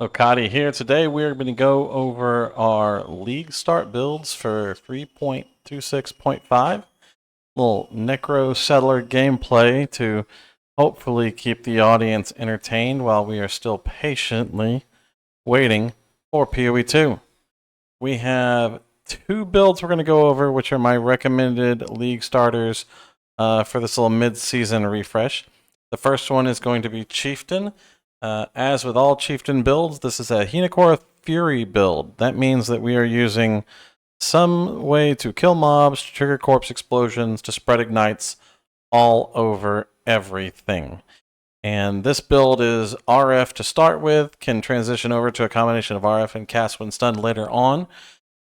Okadi here. Today we're going to go over our league start builds for 3.26.5. Little Necro Settler gameplay to hopefully keep the audience entertained while we are still patiently waiting for PoE 2. We have two builds we're going to go over, which are my recommended league starters for this little mid-season refresh. The first one is going to be Chieftain. As with all Chieftain builds, this is a Necro Fury build. That means that we are using some way to kill mobs, to trigger corpse explosions, to spread ignites all over everything. And this build is RF to start with, can transition over to a combination of RF and cast when stunned later on.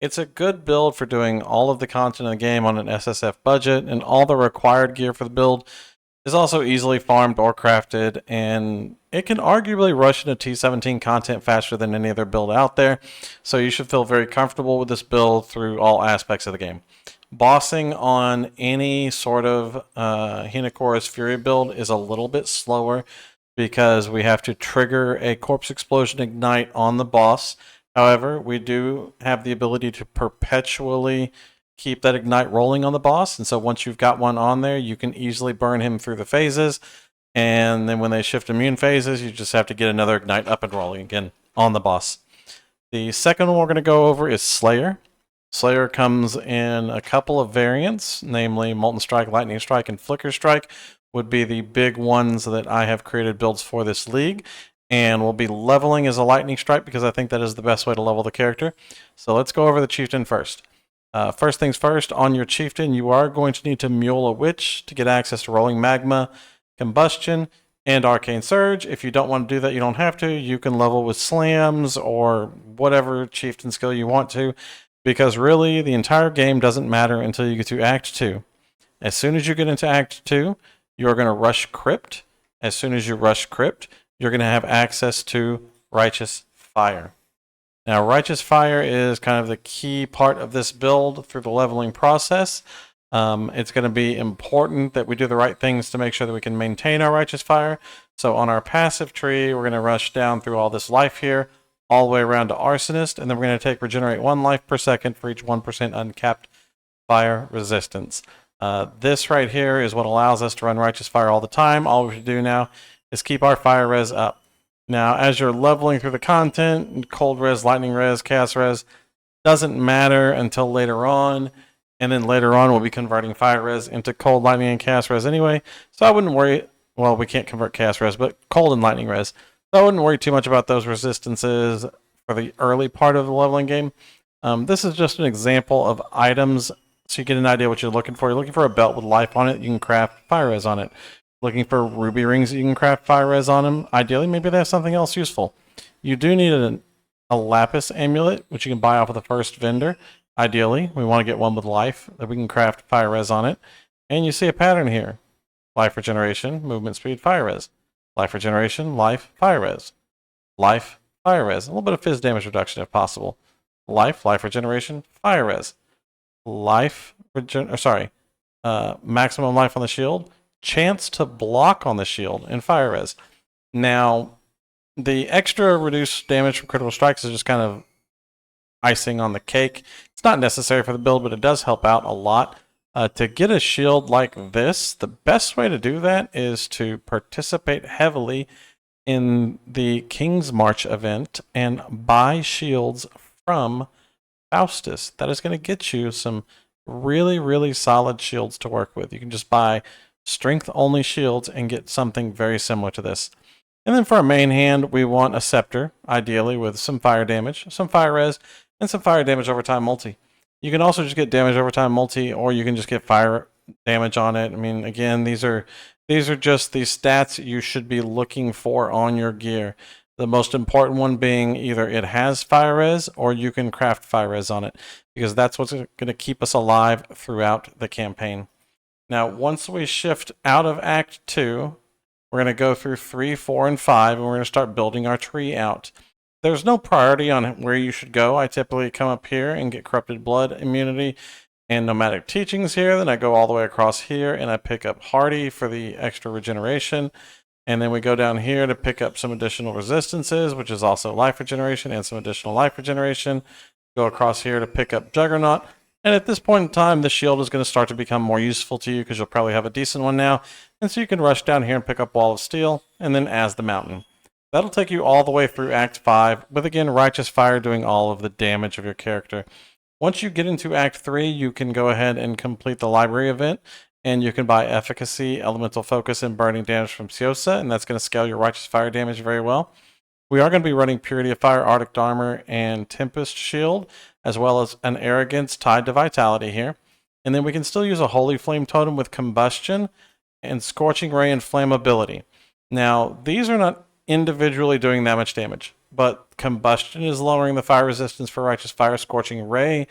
It's a good build for doing all of the content in the game on an SSF budget, and all the required gear for the build is also easily farmed or crafted, and it can arguably rush into T17 content faster than any other build out there, so you should feel very comfortable with this build through all aspects of the game. Bossing on any sort of Hinakora's Fury build is a little bit slower because we have to trigger a corpse explosion ignite on the boss. However, we do have the ability to perpetually keep that ignite rolling on the boss, and so once you've got one on there, you can easily burn him through the phases, and then when they shift immune phases, you just have to get another ignite up and rolling again on the boss. The second one we're going to go over is Slayer. Slayer comes in a couple of variants, namely Molten Strike, Lightning Strike, and Flicker Strike would be the big ones that I have created builds for this league, and we'll be leveling as a Lightning Strike because I think that is the best way to level the character. So let's go over the Chieftain first. First things first, on your Chieftain, you are going to need to Mule a Witch to get access to Rolling Magma, Combustion, and Arcane Surge. If you don't want to do that, you don't have to. You can level with Slams or whatever Chieftain skill you want to, because really the entire game doesn't matter until you get to Act 2. As soon as you get into Act 2, you're going to rush Crypt. As soon as you rush Crypt, you're going to have access to Righteous Fire. Now, Righteous Fire is kind of the key part of this build through the leveling process. It's going to be important that we do the right things to make sure that we can maintain our Righteous Fire. So on our passive tree, we're going to rush down through all this life here, all the way around to Arsonist, and then we're going to take Regenerate 1 life per second for each 1% uncapped fire resistance. This right here is what allows us to run Righteous Fire all the time. All we have to do now is keep our fire res up. Now, as you're leveling through the content, cold res, lightning res, chaos res, doesn't matter until later on. And then later on, we'll be converting fire res into cold, lightning, and chaos res anyway. So I wouldn't worry. Well, we can't convert chaos res, but cold and lightning res. So I wouldn't worry too much about those resistances for the early part of the leveling game. This is just an example of items, so you get an idea what you're looking for. You're looking for a belt with life on it. You can craft fire res on it. Looking for ruby rings that you can craft fire res on them. Ideally, maybe they have something else useful. You do need a lapis amulet, which you can buy off of the first vendor. Ideally, we want to get one with life that we can craft fire res on it. And you see a pattern here. Life regeneration, movement speed, fire res. Life regeneration, life, fire res. Life, fire res. A little bit of fizz damage reduction if possible. Life regeneration, fire res. Maximum life on the shield. Chance to block on the shield and fire res. Now, the extra reduced damage from critical strikes is just kind of icing on the cake. It's not necessary for the build, but it does help out a lot. To get a shield like this, the best way to do that is to participate heavily in the King's March event and buy shields from Faustus. That is going to get you some really, really solid shields to work with. You can just buy strength only shields and get something very similar to this. And then for our main hand, we want a scepter, ideally with some fire damage, some fire res, and some fire damage over time multi. You can also just get damage over time multi, or you can just get fire damage on it. I mean, again, these are just the stats you should be looking for on your gear. The most important one being either it has fire res or you can craft fire res on it, because that's what's going to keep us alive throughout the campaign. Now, once we shift out of Act 2, we're going to go through 3, 4, and 5, and we're going to start building our tree out. There's no priority on where you should go. I typically come up here and get Corrupted Blood immunity and Nomadic Teachings here. Then I go all the way across here, and I pick up Hardy for the extra regeneration. And then we go down here to pick up some additional resistances, which is also life regeneration and some additional life regeneration. Go across here to pick up Juggernaut. And at this point in time, the shield is going to start to become more useful to you because you'll probably have a decent one now. And so you can rush down here and pick up Wall of Steel and then As the Mountain. That'll take you all the way through Act 5, with again, Righteous Fire doing all of the damage of your character. Once you get into Act 3, you can go ahead and complete the library event, and you can buy Efficacy, Elemental Focus, and Burning Damage from Siosa, and that's going to scale your Righteous Fire damage very well. We are going to be running Purity of Fire, Arctic Armor, and Tempest Shield, as well as an Arrogance tied to Vitality here. And then we can still use a Holy Flame Totem with Combustion and Scorching Ray and Flammability. Now, these are not individually doing that much damage, but Combustion is lowering the fire resistance for Righteous Fire. Scorching Ray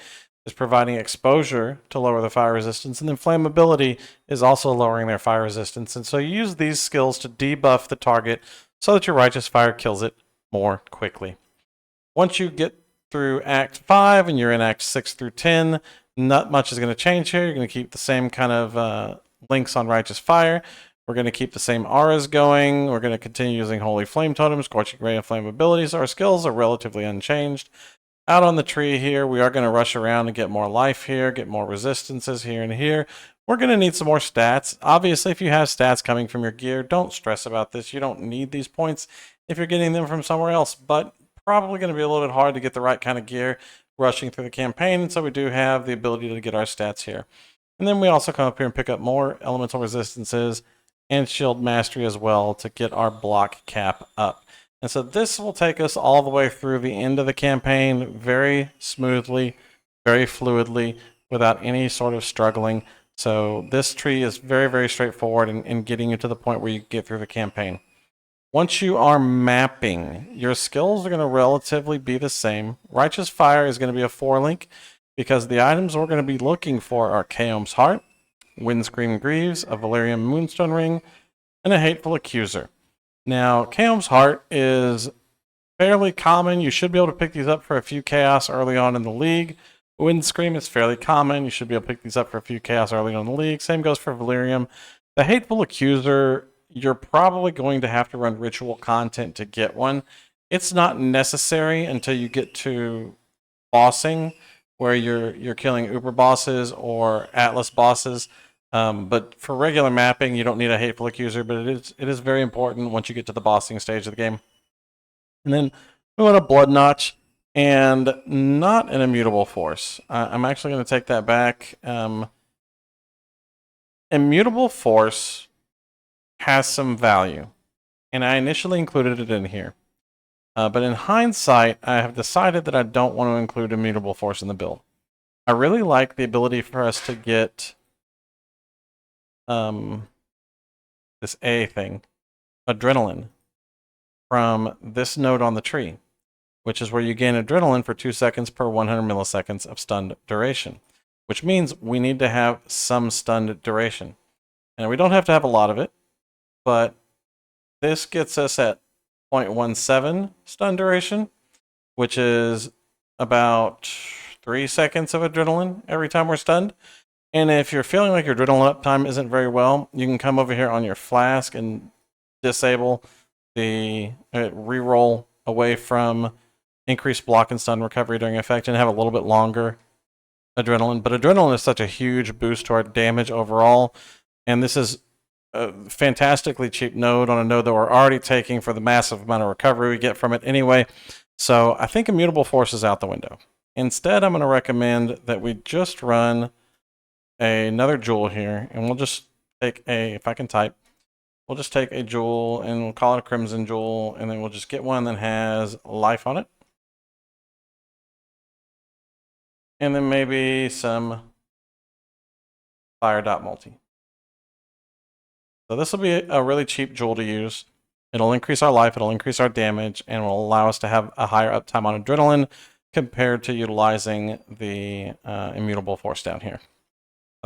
is providing exposure to lower the fire resistance, and then Flammability is also lowering their fire resistance. And so you use these skills to debuff the target so that your Righteous Fire kills it more quickly. Once you get through Act 5 and you're in Act 6 through 10, not much is going to change here. You're going to keep the same kind of links on Righteous Fire. We're going to keep the same auras going. We're going to continue using Holy Flame Totems, Scorching Ray, and Flammability. So our skills are relatively unchanged. Out on the tree here, we are going to rush around and get more life here, get more resistances here and here. We're going to need some more stats. Obviously, if you have stats coming from your gear, don't stress about this. You don't need these points if you're getting them from somewhere else, but probably going to be a little bit hard to get the right kind of gear rushing through the campaign, and so we do have the ability to get our stats here. And then we also come up here and pick up more elemental resistances and shield mastery as well to get our block cap up. And so this will take us all the way through the end of the campaign very smoothly, very fluidly, without any sort of struggling. So this tree is very, very straightforward in getting you to the point where you get through the campaign. Once you are mapping, your skills are going to relatively be the same. Righteous Fire is going to be a 4-link because the items we're going to be looking for are Kaom's Heart, Windscreen Greaves, a Valerian Moonstone Ring, and a Hateful Accuser. Now, Kaom's Heart is fairly common. You should be able to pick these up for a few chaos early on in the league. Windscream is fairly common. You should be able to pick these up for a few chaos early on in the league. Same goes for Valerium. The Hateful Accuser, you're probably going to have to run ritual content to get one. It's not necessary until you get to bossing, where you're killing Uber bosses or Atlas bosses. But for regular mapping, you don't need a Hateful Accuser, but it is very important once you get to the bossing stage of the game. And then we want a Blood Notch and not an Immutable Force. I'm actually going to take that back. Immutable Force has some value, and I initially included it in here. But in hindsight, I have decided that I don't want to include Immutable Force in the build. I really like the ability for us to get this A thing, Adrenaline, from this node on the tree, which is where you gain Adrenaline for 2 seconds per 100 milliseconds of stunned duration, which means we need to have some stunned duration. And we don't have to have a lot of it, but this gets us at 0.17 stun duration, which is about 3 seconds of Adrenaline every time we're stunned. And if you're feeling like your Adrenaline uptime isn't very well, you can come over here on your flask and disable the reroll away from increased block and stun recovery during effect and have a little bit longer Adrenaline. But Adrenaline is such a huge boost to our damage overall, and this is a fantastically cheap node on a node that we're already taking for the massive amount of recovery we get from it anyway. So I think Immutable Force is out the window. Instead, I'm going to recommend that we just run another jewel here, and we'll just take if I can type, we'll just take a jewel and we'll call it a Crimson Jewel, and then we'll just get one that has life on it. And then maybe some Fire Dot Multi. So this will be a really cheap jewel to use. It'll increase our life, it'll increase our damage, and will allow us to have a higher uptime on Adrenaline compared to utilizing the Immutable Force down here.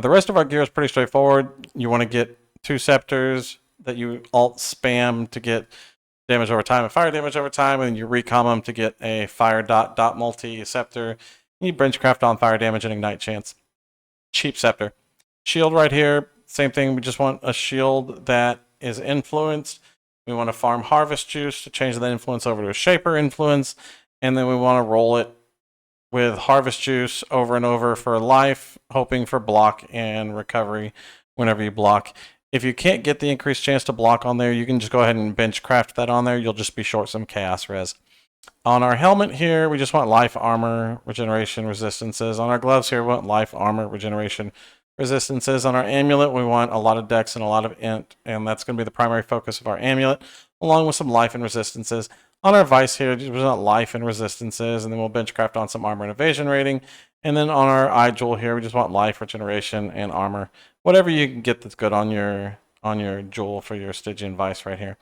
The rest of our gear is pretty straightforward. You want to get 2 scepters that you alt spam to get damage over time and fire damage over time, and you recom them to get a Fire Dot Multi scepter. You Benchcraft on fire damage and ignite chance. Cheap scepter. Shield right here. Same thing, we just want a shield that is influenced. We want to farm Harvest Juice to change that influence over to a Shaper influence. And then we want to roll it with Harvest Juice over and over for life, hoping for block and recovery whenever you block. If you can't get the increased chance to block on there, you can just go ahead and bench craft that on there. You'll just be short some Chaos Res. On our helmet here, we just want life, armor, regeneration, resistances. On our gloves here, we want life, armor, regeneration, resistances. On our amulet, we want a lot of dex and a lot of int, and that's going to be the primary focus of our amulet, along with some life and resistances. On our vice here, we want life and resistances, and then we'll benchcraft on some armor and evasion rating. And then on our eye jewel here, we just want life, regeneration, and armor. Whatever you can get that's good on your jewel for your Stygian vice right here.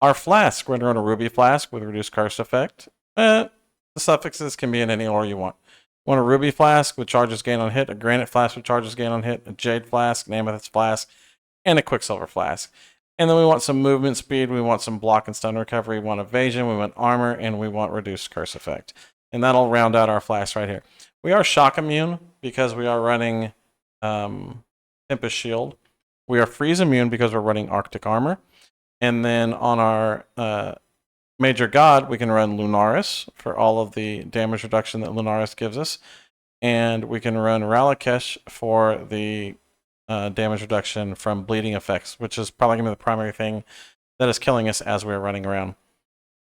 Our flask, we're going to run a ruby flask with reduced curse effect. The suffixes can be in any order you want. Want a ruby flask with charges gain on hit, a granite flask with charges gain on hit, a jade flask, an amethyst flask, and a quicksilver flask. And then we want some movement speed, we want some block and stun recovery, we want evasion, we want armor, and we want reduced curse effect. And that'll round out our flask right here. We are shock immune because we are running Tempest Shield. We are freeze immune because we're running Arctic Armor. And then on our Major God, we can run Lunaris for all of the damage reduction that Lunaris gives us. And we can run Ralakesh for the damage reduction from bleeding effects, which is probably going to be the primary thing that is killing us as we're running around.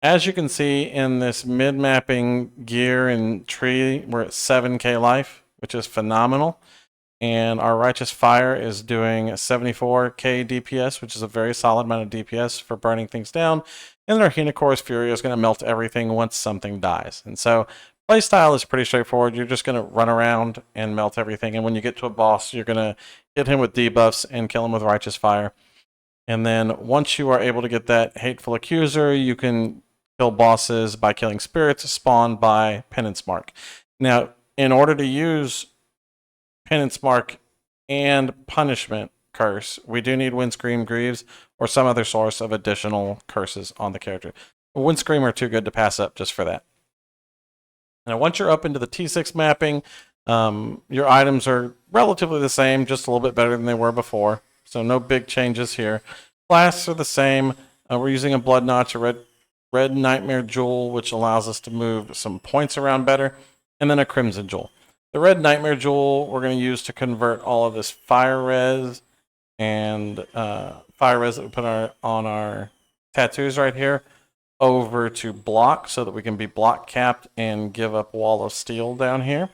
As you can see in this mid-mapping gear and tree, we're at 7k life, which is phenomenal. And our Righteous Fire is doing 74k DPS, which is a very solid amount of DPS for burning things down. And then our Hinocor's Fury is going to melt everything once something dies. And so playstyle is pretty straightforward. You're just going to run around and melt everything. And when you get to a boss, you're going to hit him with debuffs and kill him with Righteous Fire. And then once you are able to get that Hateful Accuser, you can kill bosses by killing spirits spawned by Penance Mark. Now, in order to use Penance Mark and Punishment Curse, we do need Windscream Greaves or some other source of additional curses on the character. Windscream are too good to pass up just for that. Now, once you're up into the T6 mapping, your items are relatively the same, just a little bit better than they were before. So no big changes here. Flasks are the same. We're using a Blood Notch, a red Nightmare Jewel, which allows us to move some points around better, and then a Crimson Jewel. The red Nightmare Jewel we're going to use to convert all of this fire res and fire res that we put on our tattoos right here over to block so that we can be block capped and give up Wall of Steel down here.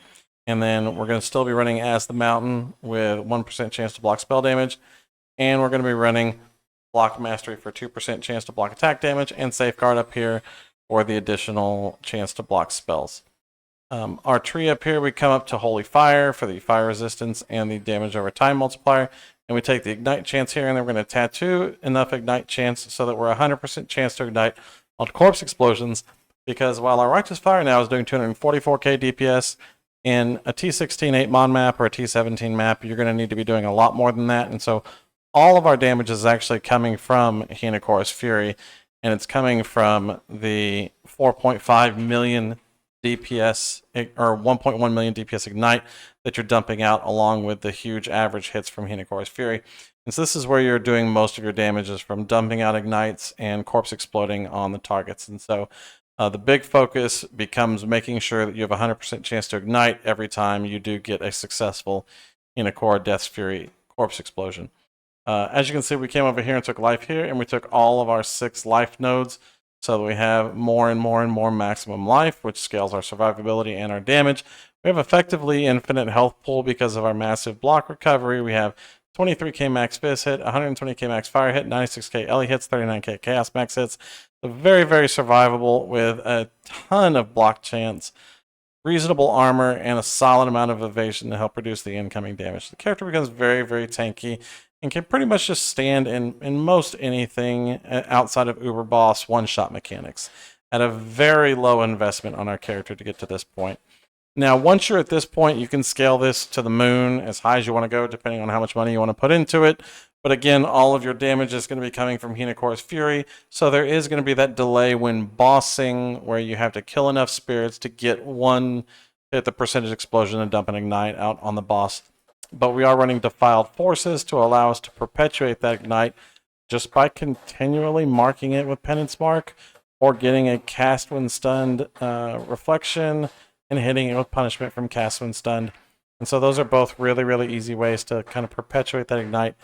And then we're going to still be running As the Mountain with 1% chance to block spell damage. And we're going to be running Block Mastery for 2% chance to block attack damage and Safeguard up here for the additional chance to block spells. Our tree up here, we come up to Holy Fire for the fire resistance and the damage over time multiplier. And we take the Ignite chance here, and then we're going to tattoo enough Ignite chance so that we're 100% chance to Ignite on corpse explosions. Because while our Righteous Fire now is doing 244k DPS, in a T16 8-mon map or a T17 map, you're going to need to be doing a lot more than that. And so all of our damage is actually coming from Hinocor's Fury, and it's coming from the 4.5 million DPS or 1.1 million DPS Ignite that you're dumping out, along with the huge average hits from Hinocor's Fury. And so this is where you're doing most of your damages, from dumping out Ignites and corpse exploding on the targets. And so the big focus becomes making sure that you have a 100% chance to Ignite every time you do get a successful Hinokor Death's Fury corpse explosion. As you can see, we came over here and took life here, and we took all of our 6 life nodes so that we have more and more and more maximum life, which scales our survivability and our damage. We have effectively infinite health pool because of our massive block recovery. We have 23k max Fizz hit, 120k max Fire hit, 96k Ellie hits, 39k Chaos max hits. So very, very survivable with a ton of block chance, reasonable armor, and a solid amount of evasion to help reduce the incoming damage. The character becomes very, very tanky and can pretty much just stand in most anything outside of Uber Boss one-shot mechanics at a very low investment on our character to get to this point. Now, once you're at this point, you can scale this to the moon as high as you want to go, depending on how much money you want to put into it. But again, all of your damage is going to be coming from Hinocor's Fury, so there is going to be that delay when bossing, where you have to kill enough spirits to get hit the percentage explosion and dump an Ignite out on the boss. But we are running Defiled Forces to allow us to perpetuate that Ignite just by continually marking it with penance mark or getting a cast when stunned reflection and hitting it with punishment from cast when stunned. And so those are both really, really easy ways to kind of perpetuate that ignite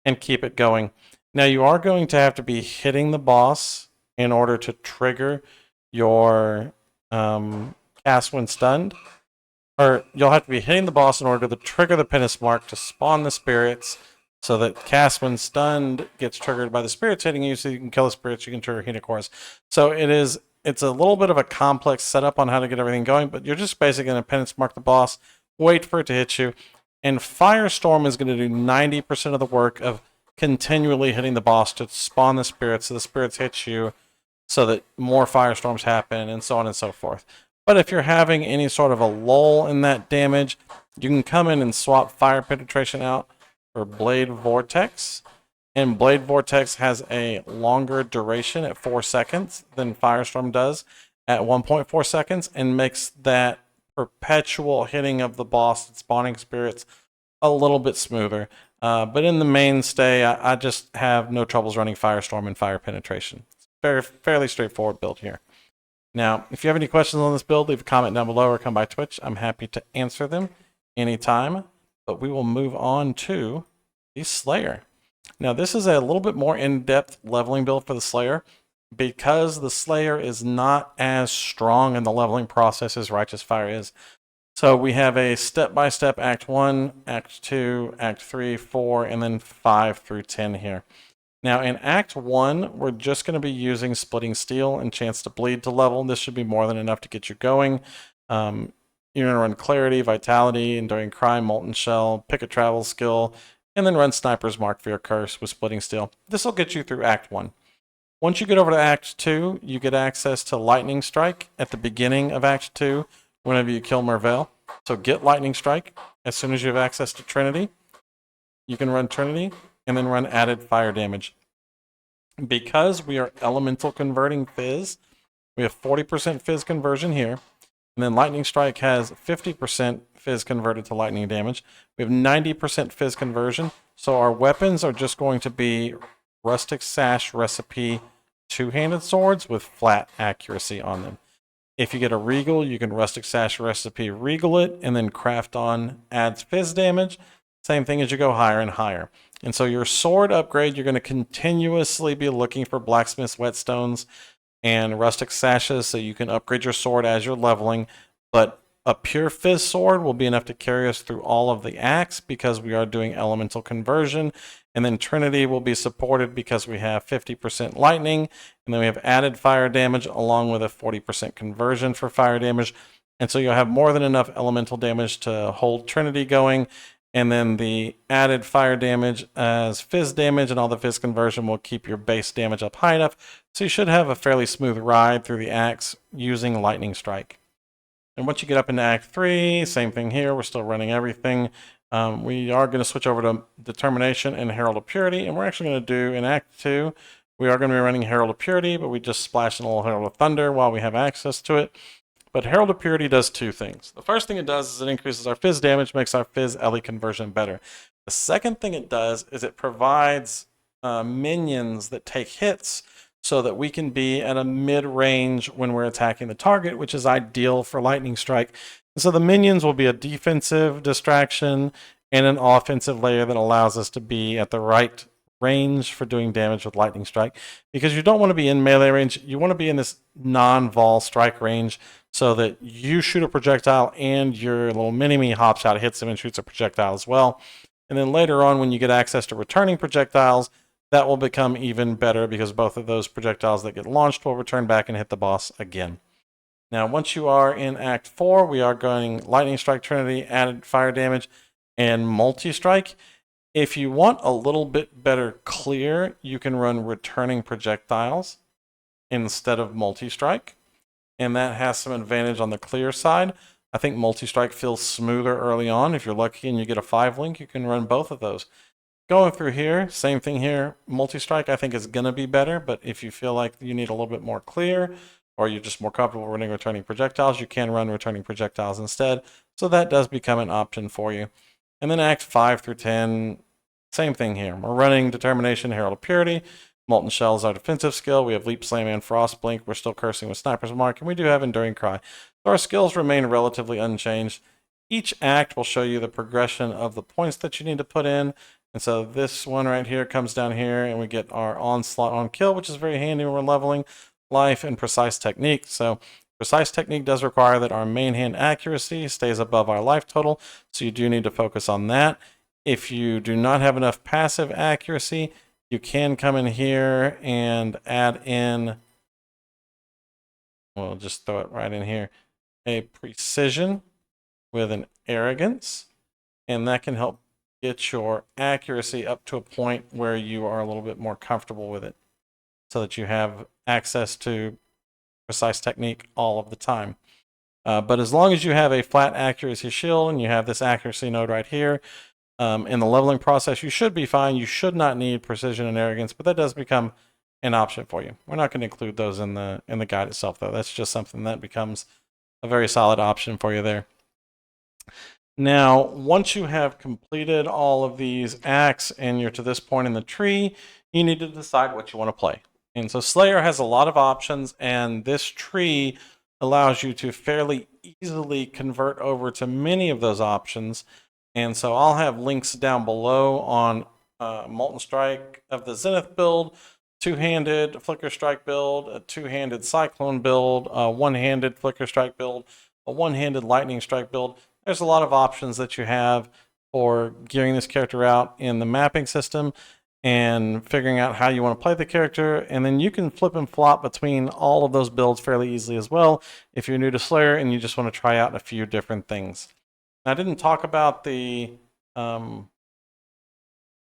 and keep it going. Now you are going to have to be hitting the boss in order to trigger your cast when stunned. Or you'll have to be hitting the boss in order to trigger the penance mark to spawn the spirits, so that cast when stunned gets triggered by the spirits hitting you, so you can kill the spirits, you can trigger Hina cores. So it's a little bit of a complex setup on how to get everything going, but you're just basically going to penance mark the boss, wait for it to hit you, and Firestorm is going to do 90% of the work of continually hitting the boss to spawn the spirits, so the spirits hit you, so that more firestorms happen, and so on and so forth. But if you're having any sort of a lull in that damage, you can come in and swap Fire Penetration out for Blade Vortex. And Blade Vortex has a longer duration at 4 seconds than Firestorm does at 1.4 seconds, and makes that perpetual hitting of the boss and spawning spirits a little bit smoother. But in the mainstay, I just have no troubles running Firestorm and Fire Penetration. Fairly straightforward build here. Now, if you have any questions on this build, leave a comment down below or come by Twitch. I'm happy to answer them anytime. But we will move on to the Slayer. Now, this is a little bit more in-depth leveling build for the Slayer, because the Slayer is not as strong in the leveling process as Righteous Fire is. So we have a step-by-step Act 1, Act 2, Act 3, 4, and then 5 through 10 here. Now in Act 1, we're just going to be using Splitting Steel and Chance to Bleed to level. This should be more than enough to get you going. You're going to run Clarity, Vitality, Enduring Crime, Molten Shell, pick a travel skill, and then run Sniper's Mark for your curse with Splitting Steel. This will get you through Act 1. Once you get over to Act 2, you get access to Lightning Strike at the beginning of Act 2 whenever you kill Merveil. So get Lightning Strike as soon as you have access to Trinity. You can run Trinity and then run added fire damage. Because we are elemental converting Fizz, we have 40% Fizz conversion here. And then Lightning Strike has 50% Fizz converted to lightning damage. We have 90% Fizz conversion. So our weapons are just going to be Rustic Sash Recipe two-handed swords with flat accuracy on them. If you get a Regal, you can Rustic Sash Recipe Regal it and then craft on adds Fizz damage. Same thing as you go higher and higher. And so your sword upgrade, you're going to continuously be looking for Blacksmith's Whetstones and Rustic Sashes so you can upgrade your sword as you're leveling. But a pure Fizz sword will be enough to carry us through all of the acts because we are doing elemental conversion. And then Trinity will be supported because we have 50% lightning. And then we have added fire damage along with a 40% conversion for fire damage. And so you'll have more than enough elemental damage to hold Trinity going. And then the added fire damage as Fizz damage and all the Fizz conversion will keep your base damage up high enough. So you should have a fairly smooth ride through the acts using Lightning Strike. And once you get up into Act 3, same thing here. We're still running everything. We are going to switch over to Determination and Herald of Purity. And we're actually going to do in Act 2, we are going to be running Herald of Purity, but we just splashed in a little Herald of Thunder while we have access to it. But Herald of Purity does two things. The first thing it does is it increases our Fizz damage, makes our Fizz Ellie conversion better. The second thing it does is it provides minions that take hits so that we can be at a mid-range when we're attacking the target, which is ideal for Lightning Strike. And so the minions will be a defensive distraction and an offensive layer that allows us to be at the right range for doing damage with Lightning Strike. Because you don't want to be in melee range, you want to be in this non-vol strike range so that you shoot a projectile and your little mini-me hops out, hits him, and shoots a projectile as well. And then later on, when you get access to returning projectiles, that will become even better because both of those projectiles that get launched will return back and hit the boss again. Now, once you are in Act 4, we are going Lightning Strike, Trinity, added fire damage, and multi-strike. If you want a little bit better clear, you can run returning projectiles instead of multi-strike. And that has some advantage on the clear side. I think multi-strike feels smoother early on. If you're lucky and you get a 5-link, you can run both of those. Going through here, same thing here. Multi-strike I think is going to be better, but if you feel like you need a little bit more clear or you're just more comfortable running returning projectiles, you can run returning projectiles instead. So that does become an option for you. And then Act 5 through 10, Same thing here. We're running Determination, Herald of Purity. Molten Shell is our defensive skill. We have Leap, Slam, and Frost Blink. We're still cursing with Sniper's Mark, and we do have Enduring Cry. So our skills remain relatively unchanged. Each act will show you the progression of the points that you need to put in. And so this one right here comes down here, and we get our Onslaught on Kill, which is very handy when we're leveling Life and Precise Technique. So Precise Technique does require that our main hand accuracy stays above our life total, so you do need to focus on that. If you do not have enough passive accuracy, you can come in here and add in, we'll just throw it right in here, a Precision with an Arrogance, and that can help get your accuracy up to a point where you are a little bit more comfortable with it, so that you have access to Precise Technique all of the time. But as long as you have a flat accuracy shield and you have this accuracy node right here, in the leveling process, you should be fine. You should not need Precision and Arrogance, but that does become an option for you. We're not going to include those in the guide itself, though. That's just something that becomes a very solid option for you there. Now, once you have completed all of these acts and you're to this point in the tree, you need to decide what you want to play. And so Slayer has a lot of options, and this tree allows you to fairly easily convert over to many of those options. And so I'll have links down below on Molten Strike of the Zenith build, two-handed Flicker Strike build, a two-handed Cyclone build, a one-handed Flicker Strike build, a one-handed Lightning Strike build. There's a lot of options that you have for gearing this character out in the mapping system and figuring out how you want to play the character. And then you can flip and flop between all of those builds fairly easily as well if you're new to Slayer and you just want to try out a few different things. I didn't talk about the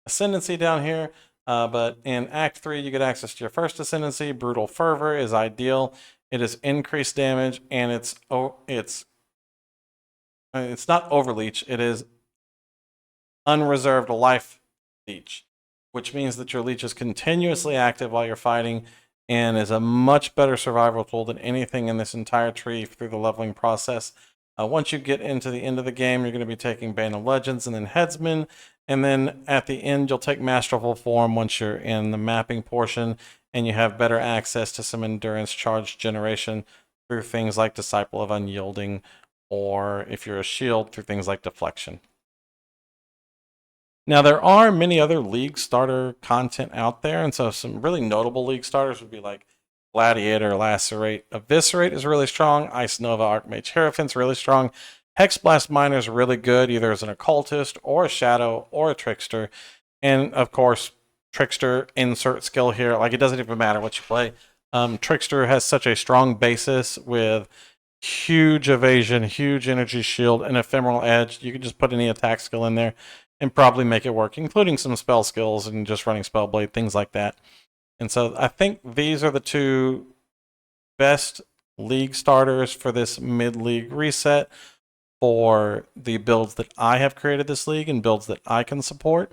Ascendancy down here, but in Act 3, you get access to your first Ascendancy. Brutal Fervor is ideal. It is increased damage, and it's not Overleech. It is Unreserved Life Leech, which means that your leech is continuously active while you're fighting and is a much better survival tool than anything in this entire tree through the leveling process. Once you get into the end of the game, you're going to be taking Bane of Legends and then Headsman. And then at the end, you'll take Masterful Form once you're in the mapping portion, and you have better access to some endurance charge generation through things like Disciple of Unyielding, or if you're a shield, through things like Deflection. Now, there are many other League starter content out there, and so some really notable League starters would be like Gladiator, Lacerate, Eviscerate is really strong. Ice Nova, Archmage, Hierophant's really strong. Hexblast Miner is really good, either as an occultist or a shadow or a trickster. And of course, trickster insert skill here. Like, it doesn't even matter what you play. Trickster has such a strong basis with huge evasion, huge energy shield, and ephemeral edge. You can just put any attack skill in there and probably make it work, including some spell skills and just running Spellblade, things like that. And so I think these are the two best League starters for this mid-league reset for the builds that I have created this league and builds that I can support.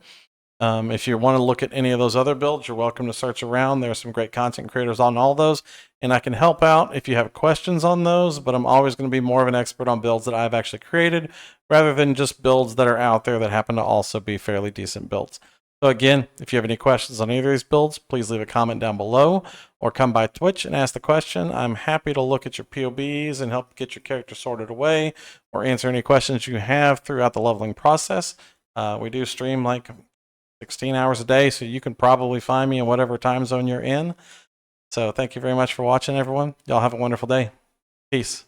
If you want to look at any of those other builds, you're welcome to search around. There are some great content creators on all those, and I can help out if you have questions on those, but I'm always going to be more of an expert on builds that I've actually created rather than just builds that are out there that happen to also be fairly decent builds. So again, if you have any questions on either of these builds, please leave a comment down below or come by Twitch and ask the question. I'm happy to look at your POBs and help get your character sorted away or answer any questions you have throughout the leveling process. We do stream like 16 hours a day, so you can probably find me in whatever time zone you're in. So thank you very much for watching, everyone. Y'all have a wonderful day. Peace.